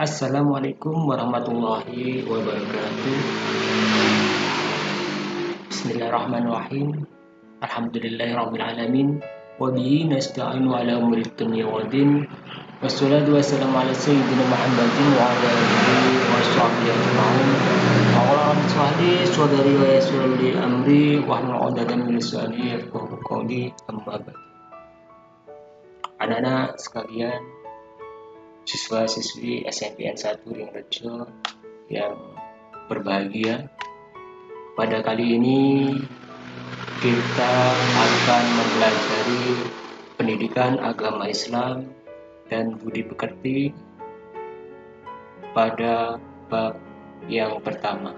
Assalamualaikum warahmatullahi wabarakatuh. Bismillahirrahmanirrahim. Alhamdulillahirabbil alamin. Wa bihi nasta'inu ala umuri dunya waddin. Wassalatu wassalamu ala sayyidina Muhammadin wa ala alihi wa sahbihi ajma'in. Qala rabbi shrah li sadri wa yassir li amri wahlul 'uqdatam min lisani yafqahu qawli. Amma ba'd. Anak-anak sekalian, siswa-siswi SMPN 1 Ringrejo yang berbahagia, pada kali ini kita akan mempelajari pendidikan agama Islam dan budi pekerti pada bab yang pertama.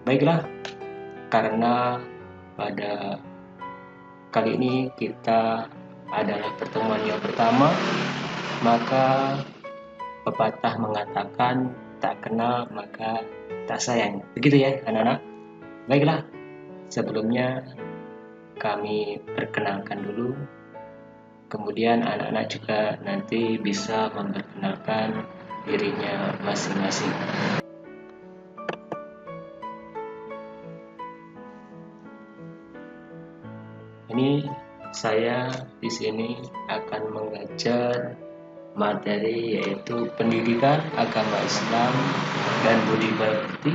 Baiklah, karena pada kali ini kita adalah pertemuan yang pertama, maka pepatah mengatakan tak kenal maka tak sayang. Begitu ya anak-anak? Baiklah, sebelumnya kami perkenalkan dulu. Kemudian anak-anak juga nanti bisa memperkenalkan dirinya masing-masing. Ini saya di sini akan mengajar materi yaitu pendidikan agama Islam dan budi pekerti.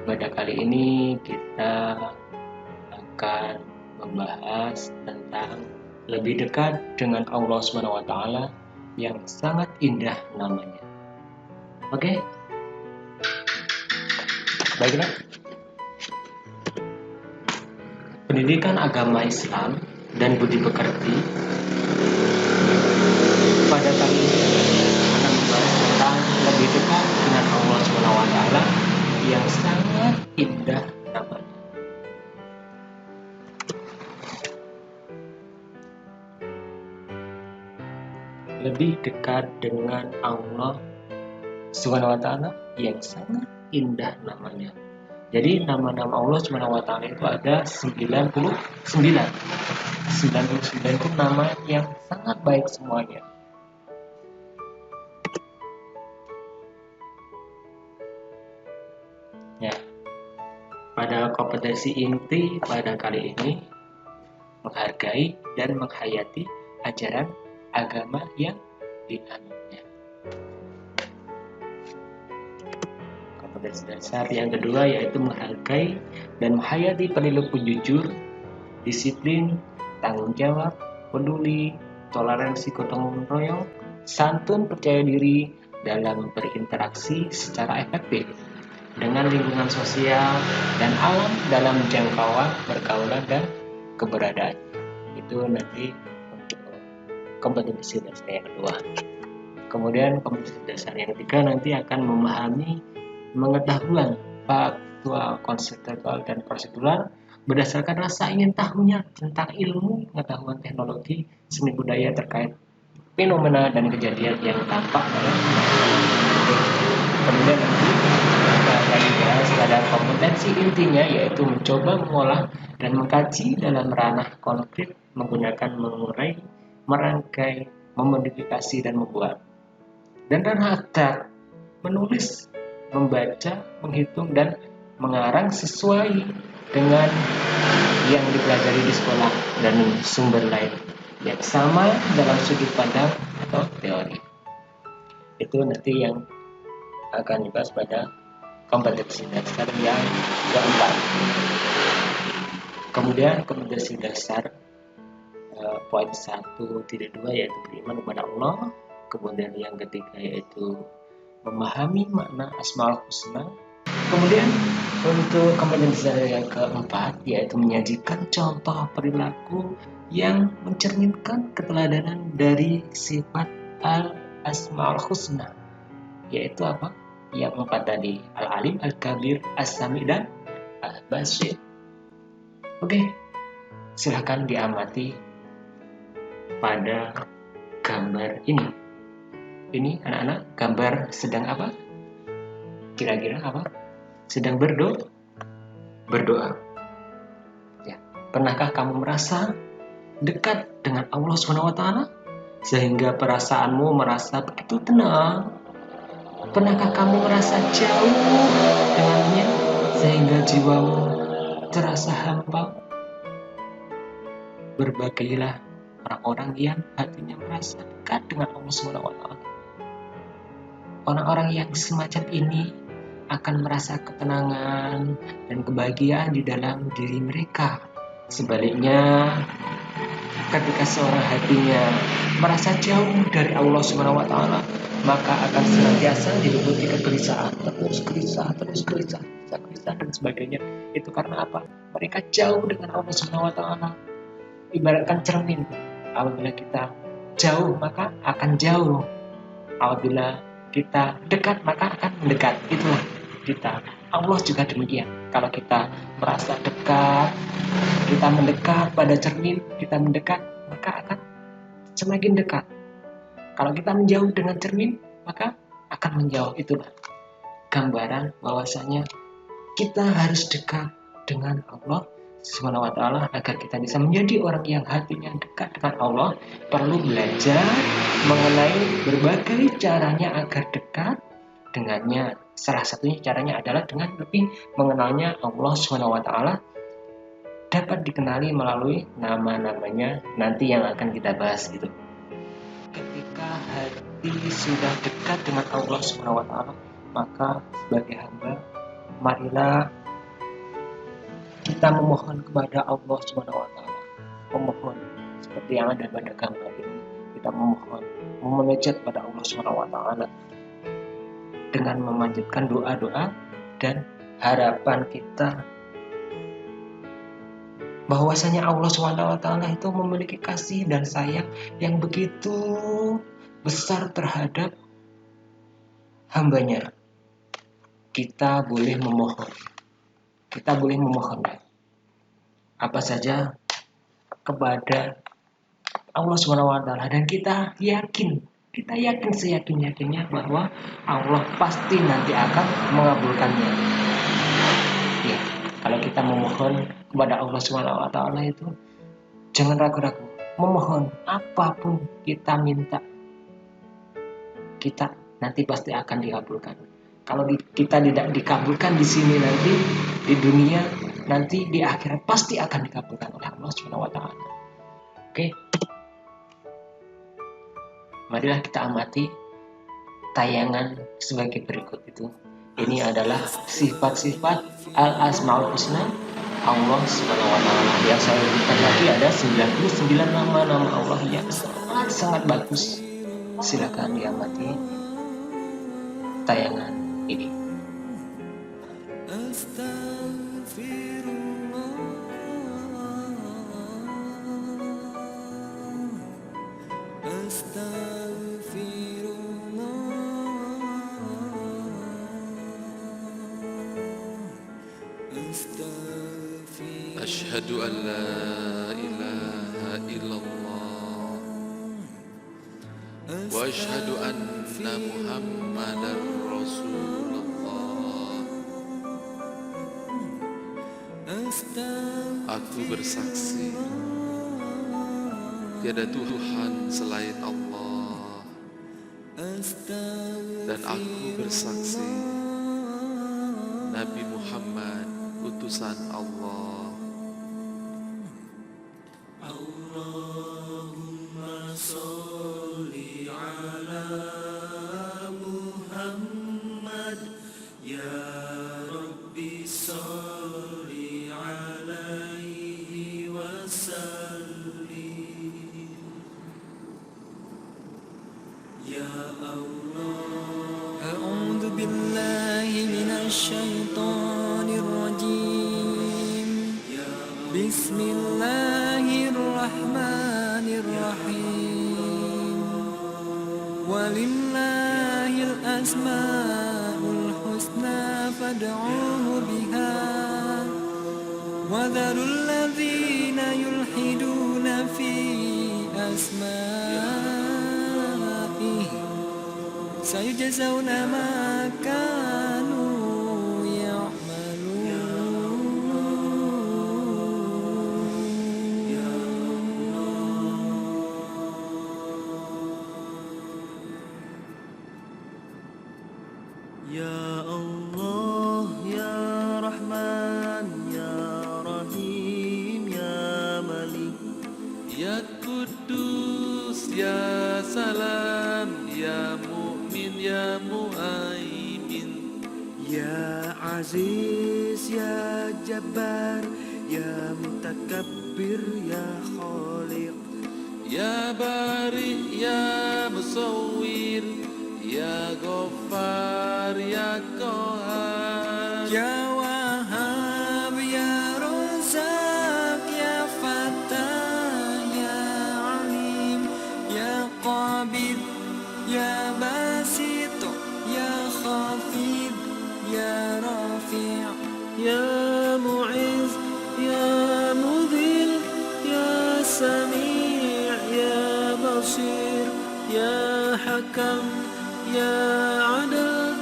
Pada kali ini kita akan membahas tentang lebih dekat dengan Allah SWT yang sangat indah namanya. Oke? Baiklah. Pendidikan agama Islam dan budi pekerti pada kali ini akan membahas tentang lebih dekat dengan Allah SWT yang sangat indah namanya. Lebih dekat dengan Allah SWT yang sangat indah namanya. Jadi nama-nama Allah SWT itu ada 99. 99 itu nama yang sangat baik semuanya. Ya, pada kompetensi inti pada kali ini menghargai dan menghayati ajaran agama yang dianutnya. Kompetensi dasar yang kedua yaitu menghargai dan menghayati perilaku jujur, disiplin, tanggung jawab, peduli, toleransi gotong royong, santun, percaya diri dalam berinteraksi secara efektif dengan lingkungan sosial dan alam dalam jangkauan pergaulan dan keberadaan. Itu nanti untuk kompetensi dasar yang kedua. Kemudian kompetensi dasar yang ketiga nanti akan memahami pengetahuan faktual, konseptual, dan prosedural berdasarkan rasa ingin tahunya tentang ilmu, pengetahuan, teknologi, seni budaya terkait fenomena dan kejadian yang tampak dalam kemudian nanti akan dibahas pada kompetensi intinya yaitu mencoba mengolah dan mengkaji dalam ranah konkret menggunakan mengurai, merangkai, memodifikasi dan membuat. Dan ranah akademik menulis, membaca, menghitung dan mengarang sesuai dengan yang dipelajari di sekolah dan sumber lain yang sama dalam sudut pandang atau teori. Itu nanti yang akan dibahas pada kompetensi dasar yang keempat. Kemudian kompetensi dasar poin 1.2 yaitu beriman kepada Allah. Kemudian yang ketiga yaitu memahami makna Asmaul Husna. Kemudian untuk kompetensi yang keempat yaitu menyajikan contoh perilaku yang mencerminkan keteladanan dari sifat Al-Asmaul Husna, yaitu apa? Yang empat tadi, Al-Alim, Al-Kabir, As-Sami, dan Al-Basir. Oke, silahkan diamati pada gambar ini. Ini anak-anak gambar sedang apa? Kira-kira apa? Sedang berdoa. Ya, pernahkah kamu merasa dekat dengan Allah SWT sehingga perasaanmu merasa begitu tenang, Pernahkah kamu merasa jauh dengannya sehingga jiwamu terasa hampa? Berbagailah orang-orang yang hatinya merasa dekat dengan Allah SWT. Orang-orang yang semacam ini akan merasa ketenangan dan kebahagiaan di dalam diri mereka. Sebaliknya, ketika seorang hatinya merasa jauh dari Allah SWT, maka akan senantiasa diliputi kegelisahan, terus gelisah dan sebagainya. Itu karena apa? Mereka jauh dengan Allah SWT. Ibaratkan cermin, apabila kita jauh maka akan jauh, apabila kita dekat maka akan mendekat. Itulah kita. Allah juga demikian. Kalau kita merasa dekat, kita mendekat pada cermin, kita mendekat maka akan semakin dekat. Kalau kita menjauh dengan cermin maka akan menjauh. Itulah gambaran bahwasanya kita harus dekat dengan Allah SWT agar kita bisa menjadi orang yang hatinya dekat dengan Allah. Perlu belajar mengenai berbagai caranya agar dekat dengannya. Salah satunya caranya adalah dengan lebih mengenalnya Allah SWT. Dapat dikenali melalui nama-namanya nanti yang akan kita bahas gitu. Ketika hati sudah dekat dengan Allah SWT, maka sebagai hamba, marilah kita memohon kepada Allah SWT. Memohon seperti yang ada pada gambar ini. Kita memohon, memunajat pada Allah SWT dengan memanjatkan doa-doa dan harapan kita bahwasanya Allah SWT itu memiliki kasih dan sayang yang begitu besar terhadap hambanya. Kita boleh memohon apa saja kepada Allah SWT, dan kita yakin seyakin-yakinnya bahwa Allah pasti nanti akan mengabulkannya. Ya, kalau kita memohon kepada Allah SWT itu jangan ragu-ragu, memohon apapun kita minta, kita nanti pasti akan dikabulkan. Kalau kita tidak dikabulkan di sini, nanti di dunia, nanti di akhirat pasti akan dikabulkan oleh Allah SWT. Oke. Marilah kita amati tayangan sebagai berikut itu. Ini adalah sifat-sifat Al-Asmaul Husna Allah SWT. Yang saya berikan lagi ada 99 nama-nama Allah yang sangat bagus. Silakan diamati tayangan ini. Asyhadu an la ilaha illallah wa asyhadu anna Muhammadar Rasulullah. Aku bersaksi tiada Tuhan selain Allah, dan aku bersaksi Nabi Muhammad utusan Allah. Allahumma sholli ala Muhammad ya Rabbi sholli alaihi wasallim ya Allah. A'udzu billahi minasy syaithanir rajim. Bismillahirrahmanirrahim. Walillahil asmaul husna fad'uhu biha wa dharul ladzina yulhiduna fi asma'ihi sayujzauna ma kanu Ya Allah, Ya Rahman, Ya Rahim, Ya Malik, Ya Kudus, Ya Salam, Ya Mu'min, Ya Mu'aimin, Ya Aziz, Ya Jabbar, Ya Mutakabbir, Ya Khaliq, Ya Bari, Ya Musawwir, Ya Ghaffar, Ya Qahar, Ya Wahhab, Ya Razak, Ya Fattah, Ya Alim, Ya Qabid, Ya Basit, Ya Khafid, Ya Rafi', Ya Mu'izz, Ya Mudhil, Ya Sami', Ya Basir, Ya Hakam, Ya Adil,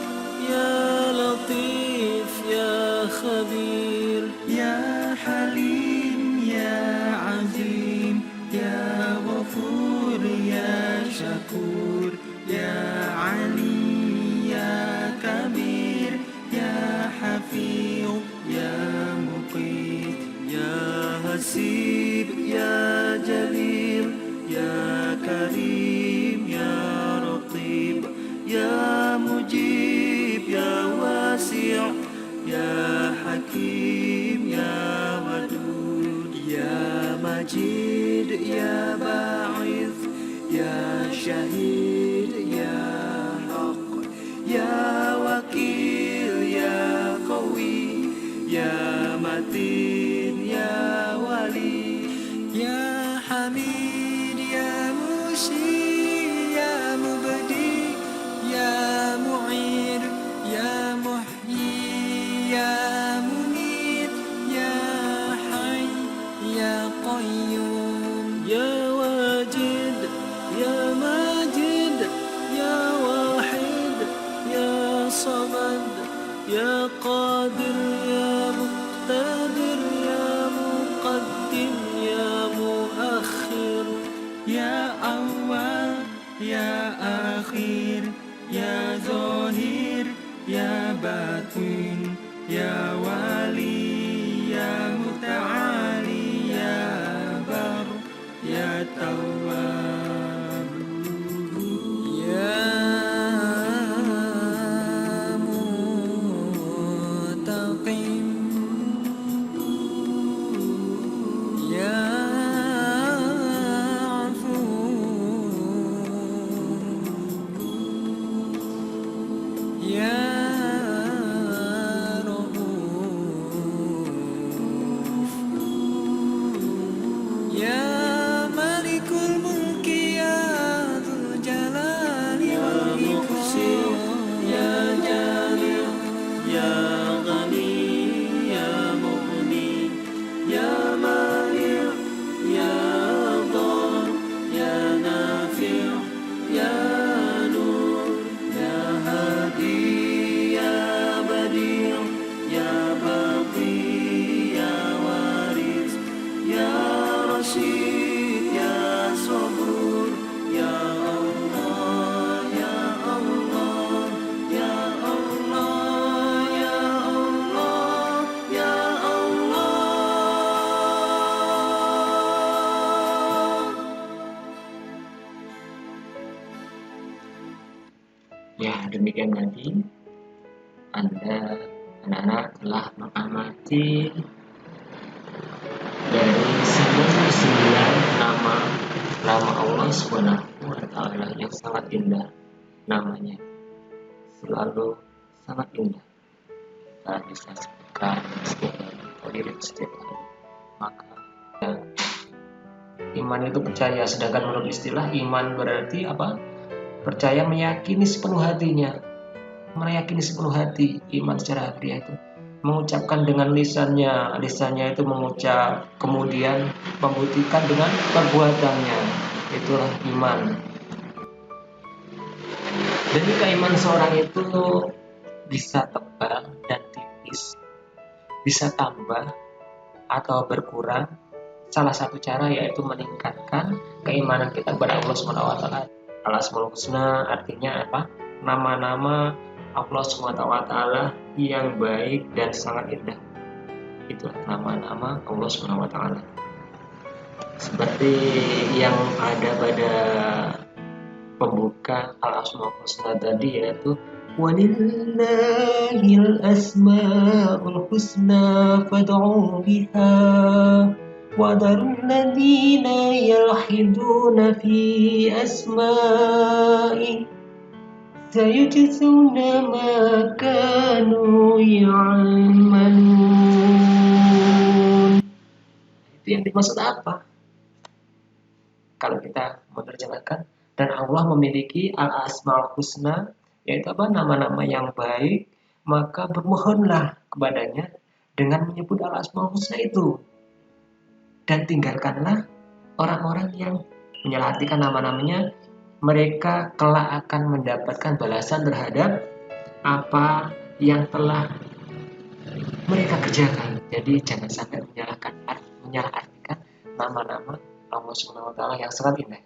Ya Latif, Ya Khabir, Ya Halim, Ya Azim, Ya Ghafur, Ya Shakur, Ya Ali, Ya Kabir, Ya Hafiz, Ya Muqit, Ya Hasib, Ya Jalil, Ya Karim, Ya Raqib, Ya Mujib, Ya Wasi', Ya Hakim, Ya Wadud, Ya Majid, Ya Ba'ith, Ya Syahid, Ya Haq, Ya Wakil, Ya Qawi, Ya Matin, Ya Wali, Ya Hamid, Ya Mushi, Ya Mubdi, Ya Mu'ir, Ya Muhyi, Ya Mumit, Ya Hayy, Ya Qayyum, Ya Wajid, Ya Majid, Ya Wahid, Ya Samad, Ya Qadir, Ya Muqtadir, Ya Muqaddim, Ya Muakhir, Ya Awal, Ya Akhir, Ya Zahir, Ya Batin, Ya Wali, Ya Muta'ali, Ya Bar, Ya Tawwab, Ya Muntaqim, Ya Afu, Ya Rauf, Ya Malikul Mulki, Ya Dzul Jalali wal Ikram, Ya Jami', Ya Ghani, Ya Mughni, Ya Mani', Ya Dhar, Ya Nafi', Ya Nur, Ya Hadi, Ya Badi', Ya Baqi, Ya Waris, Ya Rashid, Ya Sabur, Ya Allah, Ya Allah, Ya Allah, Ya Allah, Ya Allah. Ya, demikian tadi Anda anak-anak telah mengamati dari 99 nama Allah Subhanahu wa Ta'ala yang sangat indah. Namanya selalu sangat indah. Kita bisa sebutkan setiap hari, lirik setiap hari. Maka ya, iman itu percaya. Sedangkan menurut istilah iman berarti apa? Percaya, meyakini sepenuh hatinya. Meyakini sepenuh hati. Iman secara hati itu mengucapkan dengan lisannya itu mengucap, kemudian membuktikan dengan perbuatannya, itulah iman. Dan jika iman seorang itu bisa tebal dan tipis, bisa tambah atau berkurang, salah satu cara yaitu meningkatkan keimanan kita kepada Allah SWT. Al-Asmaul Husna artinya apa? Nama-nama Allah SWT yang baik dan sangat indah. Itulah nama-nama Allah SWT. Seperti yang ada pada pembuka Al-Asmaul Husna tadi, yaitu walillahil asmaul husna fad'u biha wa dharul ladzina yalhiduna fi asma'i sayujzuna ma kanu ya'malun. Itu yang dimaksud apa? Kalau kita menerjemahkan, dan Allah memiliki al-asmaul husna, yaitu apa? Nama-nama yang baik, maka bermohonlah kepadanya dengan menyebut al-asmaul husna itu. Dan tinggalkanlah orang-orang yang menyelatikan nama-namanya, mereka kelak akan mendapatkan balasan terhadap apa yang telah mereka kerjakan. Jadi jangan sampai menyalahartikan nama-nama Allah SWT yang sangat indah.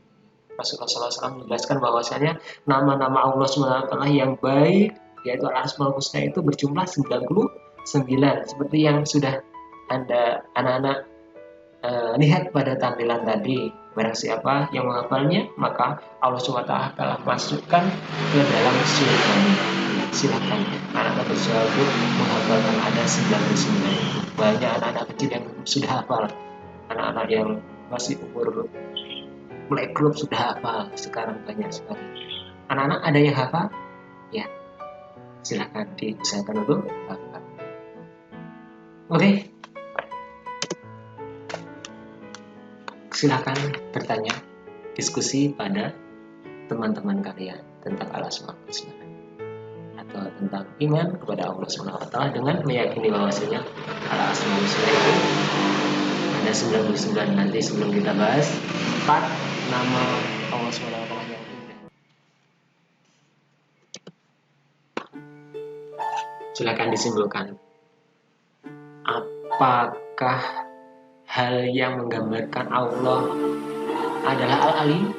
Rasulullah SAW menjelaskan bahwasanya nama-nama Allah SWT yang baik, yaitu Al-Asmaul Husna, itu berjumlah 99, seperti yang sudah Anda anak-anak lihat pada tampilan tadi. Barang siapa yang menghafalnya, maka Allah SWT telah masukkan ke dalam surganya. Silakan anak-anak berusaha untuk menghafalkan ada 99. Banyak anak-anak kecil yang sudah hafal, anak-anak yang masih umur playgroup sudah hafal, sekarang banyak sekali. Anak-anak ada yang hafal? Ya, silakan diusahakan untuk hafal. Oke. Silakan bertanya, diskusi pada teman-teman kalian tentang Al-Asmaul Husna atau tentang iman kepada Allah SWT dengan meyakini bahwasanya Al-Asmaul Husna itu ada 99. Nanti sebelum kita bahas 4 nama Allah SWT yang indah. Silakan disimpulkan. Apakah hal yang menggambarkan Allah adalah Al-Alim?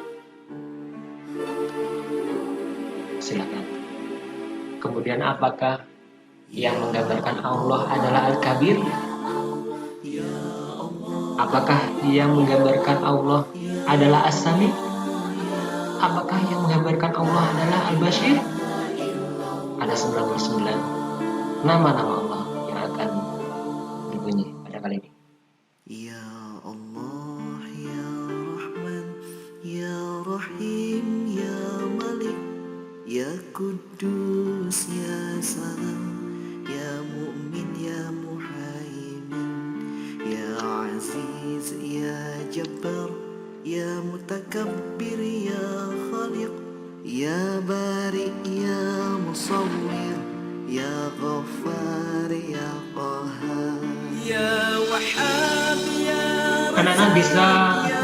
Silakan. Kemudian apakah yang menggambarkan Allah adalah Al-Kabir? Apakah yang menggambarkan Allah adalah As-Sami? Apakah yang menggambarkan Allah adalah Al-Bashir? Ada 99 nama-nama Allah yang akan berbunyi pada kali ini. Ya Allah, Ya Rahman, Ya Rahim, Ya Malik, Ya Kudus, Ya Salam, Ya Mu'min, Ya Muhaimin, Ya Aziz, Ya Jabbar, Ya Mutakabbir, Ya Khaliq, Ya Bari, Ya Musawwir, Ya Ghaffar, Ya Qahhar, Ya Wahhab, Ya Anak-anak bisa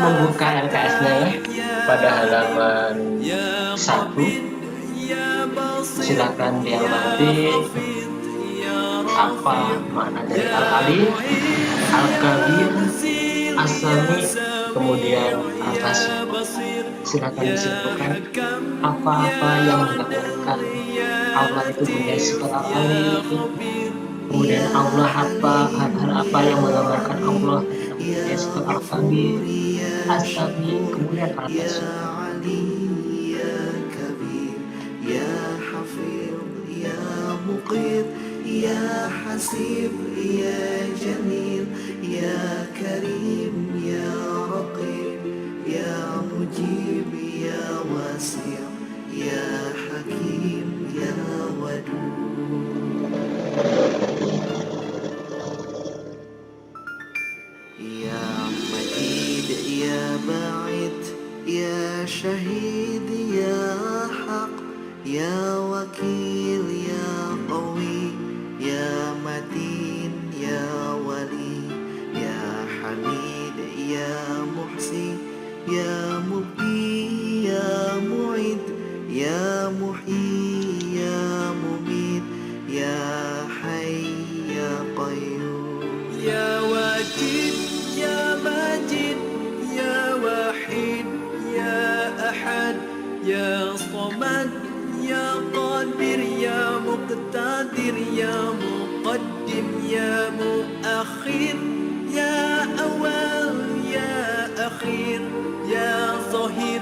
membuka LKS-nya pada halaman 1. Silakan diamati apa makna dari Al-Alim, Al-Kabir, As-Sami, kemudian Al-Basir. Silakan disimpulkan apa-apa yang menggambarkan Allah itu punya sifat Al-Alim, kemudian Allah hal-hal apa yang menggambarkan Allah punya sifat Al-Kabir, As-Sami, kemudian Al-Basir. Ya Hasib, Ya Jamil, Ya Karim, Ya Raqib, Ya Mujib, Ya Wasi', Ya Hakim, Ya Wadud, Ya Majid, Ya Ba'id, Ya Shahid, Ya Haq, Ya Wakil, Ya Qawi, Ya Matin, Ya Wali, Ya Hamid, Ya Muhsin, Ya Mubdi, Ya Mu'id, Ya Muhyi, Ya Mumit, Ya Hayy, Ya Qayyum, Ya Wajid, Ya Majid, Ya Wahid, Ya Ahad, Ya Samad, Ya Qadir, Ya Muqtadir, قادر يا مقدم يا مؤخر يا أول يا أخير يا ظاهر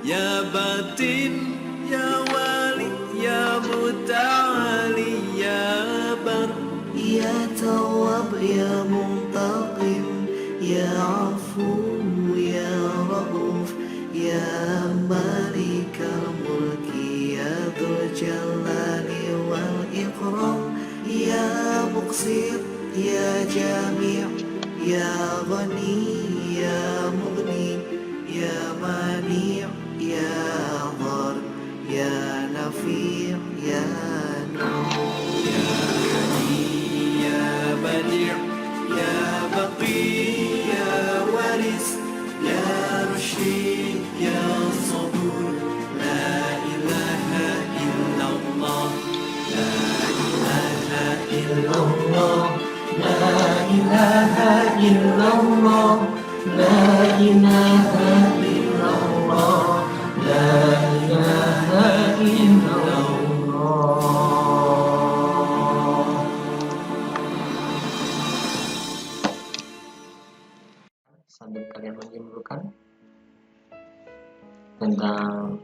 يا باطن يا والي يا متعالي يا بر يا تواب يا منتقم يا عفو يا رؤوف يا مالك الملك يا ذو الجلال والإكرام يا مقسط يا جامع يا غني يا مغني يا مانع يا ضار يا نفيع يا نور يا حنين يا بديع يا بقي يا وارث يا رشيد يا صبور لا إله إلا الله لا إله إلا الله لا إله إلا الله لا إله إلا الله لا إله إلا الله. Sambil kalian menyimpulkan tentang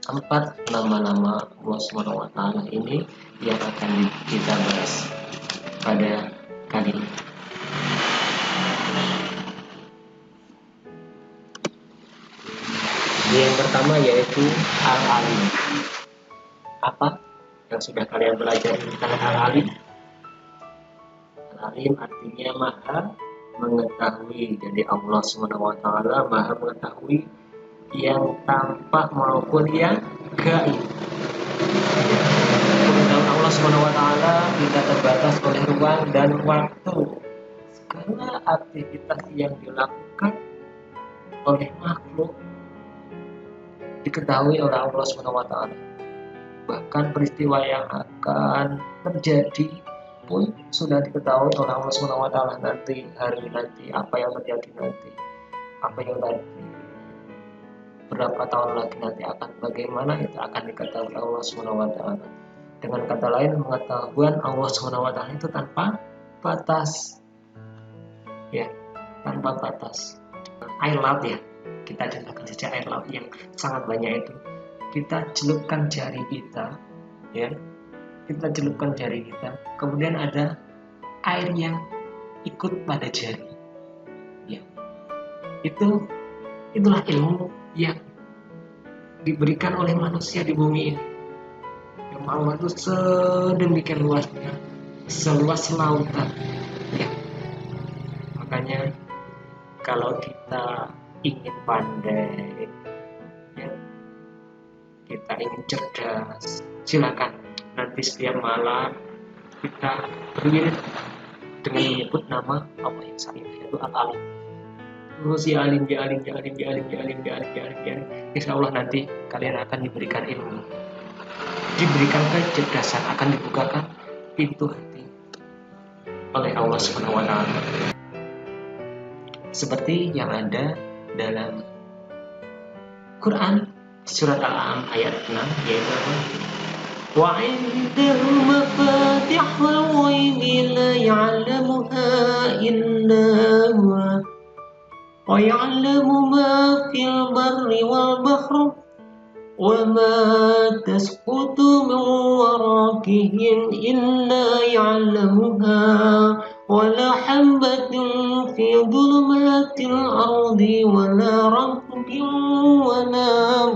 4 nama-nama Allah Subhanahu wa Ta'ala ini yang akan kita bahas pada kali ini. Yang pertama yaitu Al-Alim. Apa yang sudah kalian belajar tentang Al-Alim? Al-Alim artinya maha mengetahui. Jadi Allah Subhanahu wa Ta'ala maha mengetahui yang tampak maupun yang gaib. Pengetahuan Allah Subhanahu wa Ta'ala tidak terbatas oleh ruang dan waktu. Segala aktivitas yang dilakukan oleh makhluk diketahui oleh Allah Subhanahu wa Ta'ala. Bahkan peristiwa yang akan terjadi pun sudah diketahui oleh Allah Subhanahu wa Ta'ala. Nanti hari nanti apa yang terjadi nanti, apa yang nanti berapa tahun lagi nanti akan bagaimana, itu akan diketahui Allah Subhanahu wa Ta'ala. Dengan kata lain, pengetahuan Allah Subhanahu wa Ta'ala itu tanpa batas, ya, tanpa batas. Air laut ya, kita contohkan saja air laut yang sangat banyak itu. Kita celupkan jari kita, ya, kita celupkan jari kita, kemudian ada air yang ikut pada jari, ya, itulah ilmu yang diberikan oleh manusia di bumi ini. Yang Allah itu sedemikian luasnya, seluas lautan, ya. Makanya kalau kita ingin pandai, ya, kita ingin cerdas, silakan nanti setiap malam kita berwirid dengan menyebut nama Allah yang satu, yaitu Al-Alim. Terus ya alim. Insya Allah nanti kalian akan diberikan ilmu, diberikan kecerdasan, akan dibukakan pintu hati oleh Allah Subhanahu wa Ta'ala. Seperti yang ada dalam Quran surat Al-An'am ayat 6, yaitu apa? Wa 'indahu mafatihul ghaibi la ya'lamuha illa huwa وَيَعْلَمُ مَا فِي الْبَرِّ وَالْبَحْرِ وَمَا تَسْقُطُ مِنْ وَرَقٍ إِلَّا يَعْلَمُهَا وَلَا حَبَّةٍ فِي ظُلُمَاتِ الْأَرْضِ وَلَا رَطْبٍ وَلَا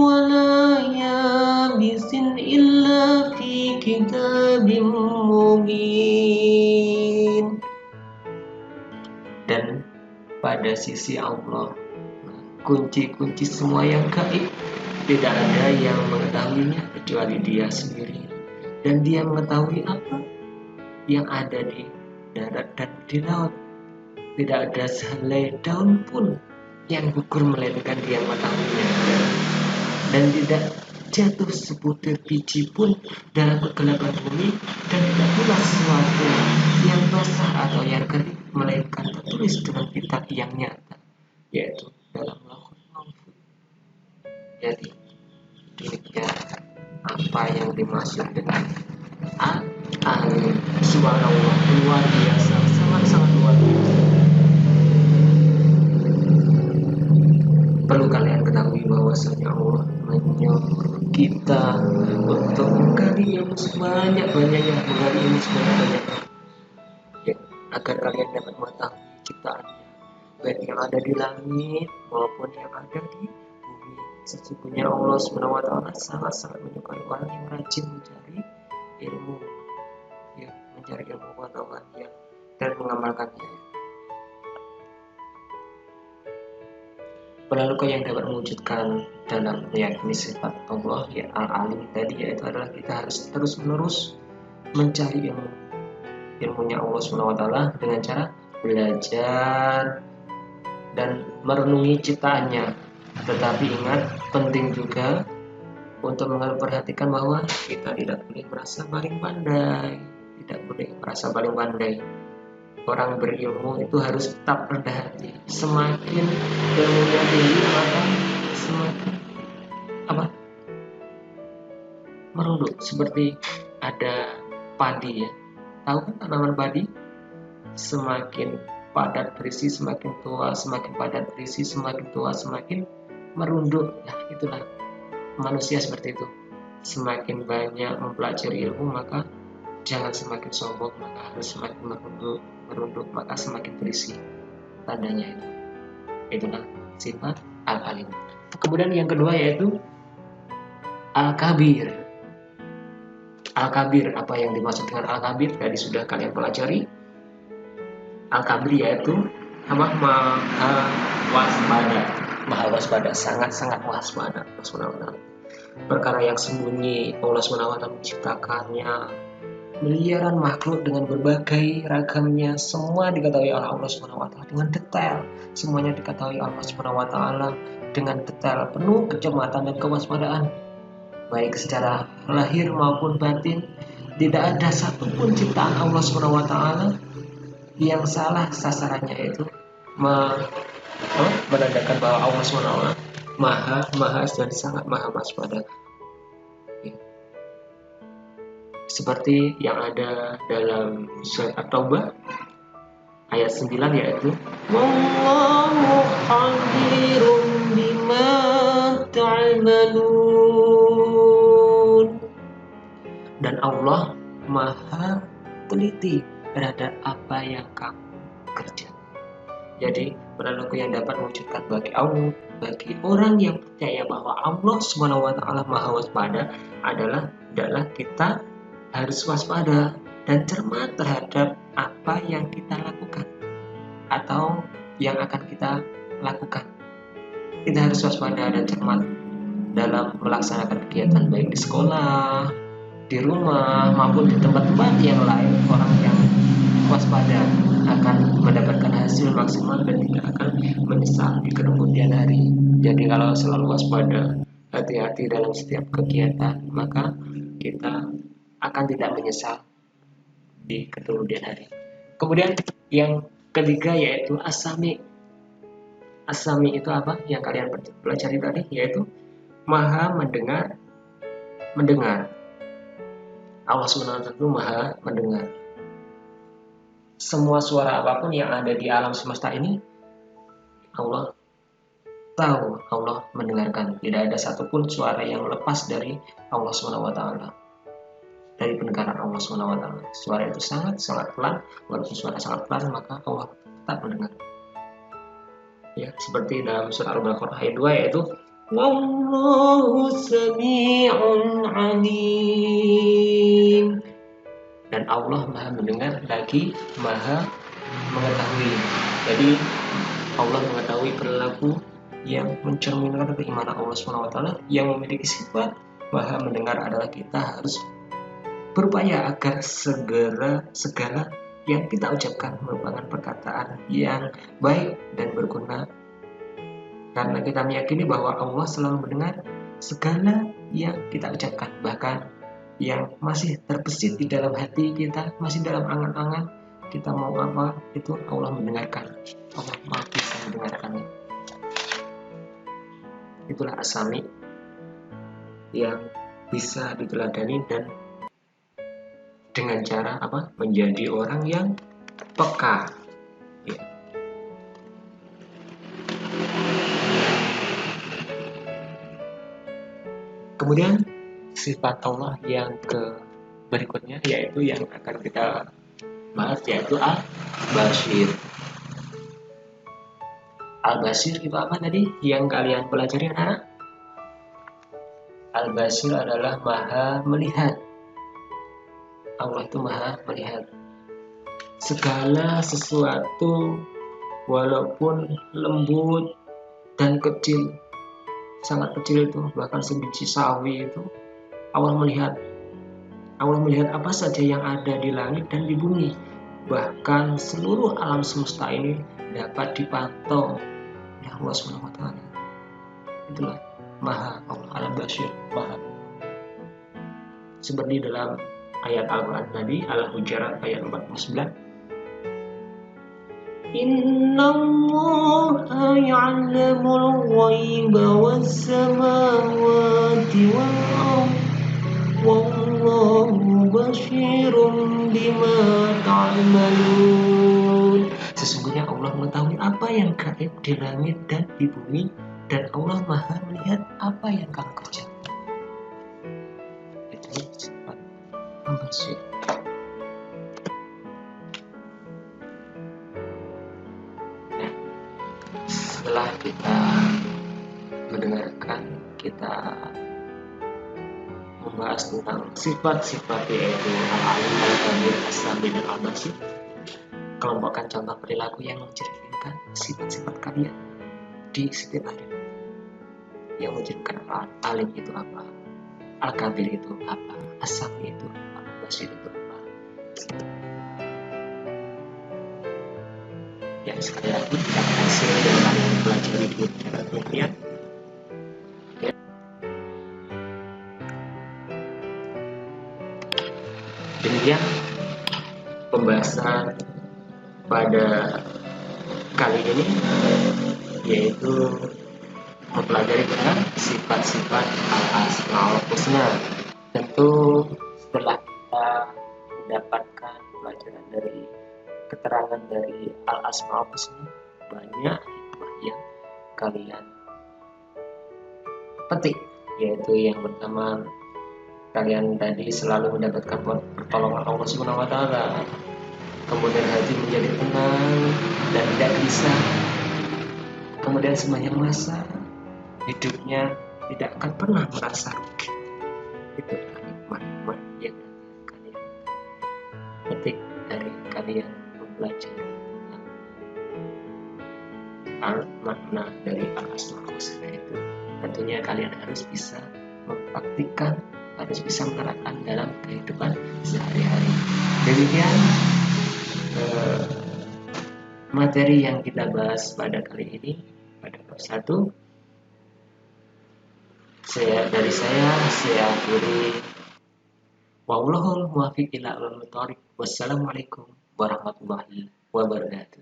وَلَا يَابِسٍ إِلَّا فِي كِتَابٍ مُبِينٍ. Dan pada sisi Allah, kunci-kunci semua yang gaib tidak ada yang mengetahuinya kecuali Dia sendiri. Dan Dia mengetahui apa yang ada di darat dan di laut. Tidak ada sehelai daun pun yang gugur melainkan Dia mengetahuinya. Dan tidak jatuh sebutir biji pun dalam kegelapan bumi, dan tidak pula sesuatu yang basah atau yang kering melainkan tertulis dengan kitab yang nyata, yaitu dalam Lauhul Mahfuz. Jadi apa yang dimaksud dengan alim. Subhanallah, luar biasa, sangat-sangat luar biasa. Perlu kalian ketahui bahwasanya Allah menyuruh kita untuk menggali ilmu sebanyak-banyaknya, ya, agar kalian dapat mengetahui ciptaannya, baik yang ada di langit maupun yang ada di bumi. Sesungguhnya Allah SWT sangat-sangat menyukai orang yang rajin mencari ilmu, ya, mencari ilmu pengetahuannya dan mengamalkannya. Lalu yang dapat mewujudkan dalam meyakini sifat Allah, ya, al-alim tadi, yaitu adalah kita harus terus-menerus mencari ilmunya Allah SWT dengan cara belajar dan merenungi ciptaannya. Tetapi ingat, penting juga untuk memperhatikan bahwa kita tidak boleh merasa paling pandai, Orang berilmu itu harus tetap rendah hati. Semakin ilmunya tinggi, maka semakin merunduk. Seperti ada padi, ya. Tahu kan tanaman padi? Semakin padat berisi semakin tua, semakin padat berisi semakin tua, semakin merunduk. Nah, itulah manusia seperti itu. Semakin banyak mempelajari ilmu, maka jangan semakin sombong, maka harus semakin merunduk, maka semakin berisi. Tandanya itulah sifat al-alim. Kemudian yang kedua yaitu al-kabir. Al-kabir, apa yang dimaksud dengan al-kabir? Tadi sudah kalian pelajari. Al-kabir yaitu maha waspada, sangat-sangat waspada. Perkara yang sembunyi Allah SWT menciptakannya, miliaran makhluk dengan berbagai ragamnya, semua diketahui oleh Allah SWT dengan detail. Semuanya diketahui Allah SWT dengan detail, penuh kecermatan dan kewaspadaan, baik secara lahir maupun batin. Tidak ada satupun ciptaan Allah SWT yang salah sasarannya, itu menandakan bahwa Allah SWT maha dan sangat maha waspada. Seperti yang ada dalam surat At-Taubah ayat 9, yaitu wallahu khabirum bima ta'malun. Dan Allah maha teliti terhadap apa yang kamu kerjakan. Jadi, penentu yang dapat mewujudkan bagi orang yang percaya bahwa Allah SWT maha waspada adalah kita harus waspada dan cermat terhadap apa yang kita lakukan atau yang akan kita lakukan. Kita harus waspada dan cermat dalam melaksanakan kegiatan, baik di sekolah, di rumah, maupun di tempat-tempat yang lain. Orang yang waspada akan mendapatkan hasil maksimal dan tidak akan menyesal di kemudian hari. Jadi kalau selalu waspada, hati-hati dalam setiap kegiatan, maka kita akan tidak menyesal di kemudian hari. Kemudian yang ketiga yaitu as-sami. As-sami itu apa? Yang kalian pelajari tadi, yaitu maha mendengar. Allah SWT maha mendengar. Semua suara apapun yang ada di alam semesta ini, Allah tahu, Allah mendengarkan. Tidak ada satupun suara yang lepas dari Allah SWT. Dari pendengaran Allah SWT. Suara itu sangat pelan, walaupun suara sangat pelan, maka Allah tetap mendengar. Ya, seperti dalam surah Al-Baqarah ayat 2, yaitu wallahu sami'un alim. Dan Allah maha mendengar lagi maha mengetahui. Jadi Allah mengetahui perilaku yang mencerminkan keimanan Allah SWT yang memiliki sifat maha mendengar adalah kita harus berupaya agar segala yang kita ucapkan merupakan perkataan yang baik dan berguna, karena kita meyakini bahwa Allah selalu mendengar segala yang kita ucapkan, bahkan yang masih terbesit di dalam hati kita, masih dalam angan-angan kita mau apa, itu Allah mendengarkan. Allah maha bisa mendengarkannya. Itulah as-sami. Yang bisa diteladani dan dengan cara apa? Menjadi orang yang peka. Ya. Kemudian sifat Allah yang berikutnya yaitu yang akan kita bahas yaitu Al-Basir. Al-Basir itu apa tadi yang kalian pelajari anak? Al-Basir adalah maha melihat. Allah itu maha melihat segala sesuatu walaupun lembut dan kecil, sangat kecil itu, bahkan sebiji sawi itu Allah melihat apa saja yang ada di langit dan di bumi. Bahkan seluruh alam semesta ini dapat dipantau oleh Allah SWT. Itulah maha Allah Al-Basir, maha. Seperti dalam ayat Al-Quran tadi, Al-Hujurat ayat 49. Innallaha ya'lamul ghaiba was-samawati wal-ardh wallahu basyirum bima ta'malun. Sesungguhnya Allah mengetahui apa yang gaib di langit dan di bumi, dan Allah maha melihat apa yang kamu kerjakan. Itu sifat Al-Basir. Setelah kita mendengarkan, kita membahas tentang sifat-sifat yaitu Al-Alim, Al-Khabir, As-Sami, dan Al-Basir. Kelompokkan contoh perilaku yang mencerminkan sifat-sifat kalian di setiap hari. Yang mencerminkan Al-Alim itu apa, Al-Khabir itu apa, As-Sami itu apa, Al-Basir itu apa. Yang sekali lagi hasil yang kalian pelajari di penelitian. Demikian pembahasan pada kali ini, yaitu mempelajari tentang sifat-sifat Al-Asmaul Husna. Tentu setelah kita mendapatkan pelajaran dari keterangan dari Al-Asmaul Husna, banyak hikmah yang kalian petik, yaitu yang pertama, kalian tadi selalu mendapatkan pertolongan Allah Subhanahu wa Ta'ala. Kemudian hati menjadi tenang dan tidak gelisah. Kemudian sepanjang masa hidupnya tidak akan pernah merasa rugi. Itu hikmah-hikmah yang kalian petik dari kalian mempelajari makna dari Al-Asmaul Husna itu. Tentunya kalian harus bisa mempraktikkan, harus bisa menerapkan dalam kehidupan sehari-hari. Demikian materi yang kita bahas pada kali ini, pada bab 1. Saya akhiri. Wallahul muwaffiq ila aqwamit thoriq. Wassalamualaikum warahmatullahi wabarakatuh.